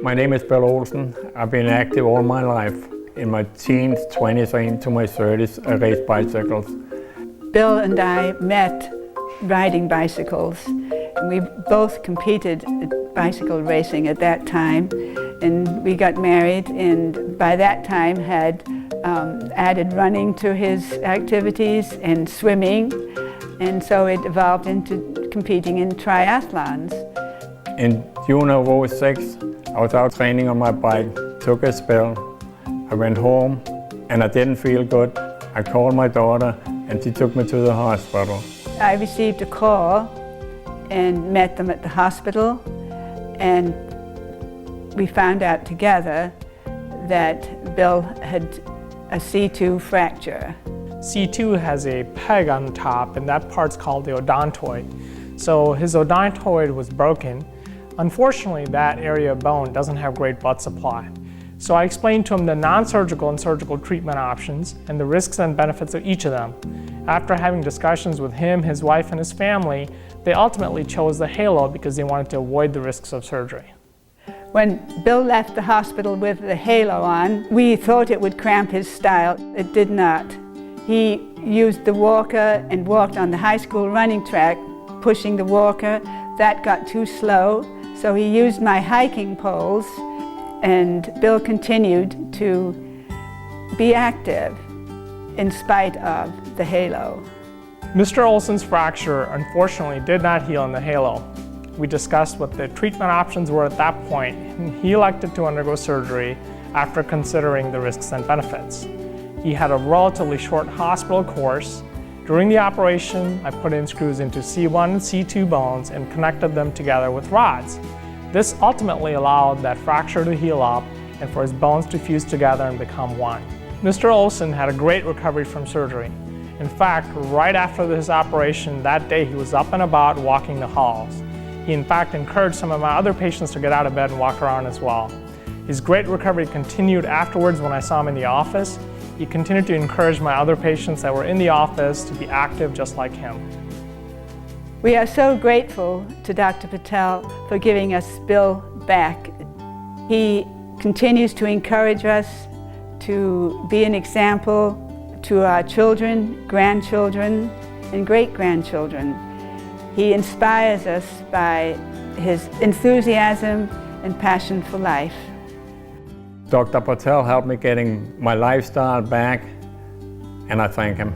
My name is Bill Olsen. I've been active all my life. In my teens, 20s, and into my 30s, I raced bicycles. Bill and I met riding bicycles. We both competed at bicycle racing at that time, and we got married, and by that time had added running to his activities and swimming, and so it evolved into competing in triathlons. In June of '06, I was out training on my bike, took a spill. I went home and I didn't feel good. I called my daughter and she took me to the hospital. I received a call and met them at the hospital, and we found out together that Bill had a C2 fracture. C2 has a peg on the top, and that part's called the odontoid. So his odontoid was broken. Unfortunately, that area of bone doesn't have great blood supply. So I explained to him the non-surgical and surgical treatment options and the risks and benefits of each of them. After having discussions with him, his wife, and his family, they ultimately chose the halo because they wanted to avoid the risks of surgery. When Bill left the hospital with the halo on, we thought it would cramp his style. It did not. He used the walker and walked on the high school running track, pushing the walker. That got too slow, so he used my hiking poles, and Bill continued to be active in spite of the halo. Mr. Olsen's fracture unfortunately did not heal in the halo. We discussed what the treatment options were at that point, and he elected to undergo surgery after considering the risks and benefits. He had a relatively short hospital course. During the operation, I put in screws into C1 and C2 bones and connected them together with rods. This ultimately allowed that fracture to heal up and for his bones to fuse together and become one. Mr. Olsen had a great recovery from surgery. In fact, right after this operation, that day he was up and about walking the halls. He in fact encouraged some of my other patients to get out of bed and walk around as well. His great recovery continued afterwards when I saw him in the office. He continued to encourage my other patients that were in the office to be active just like him. We are so grateful to Dr. Patel for giving us Bill back. He continues to encourage us to be an example to our children, grandchildren, and great-grandchildren. He inspires us by his enthusiasm and passion for life. Dr. Patel helped me getting my lifestyle back, and I thank him.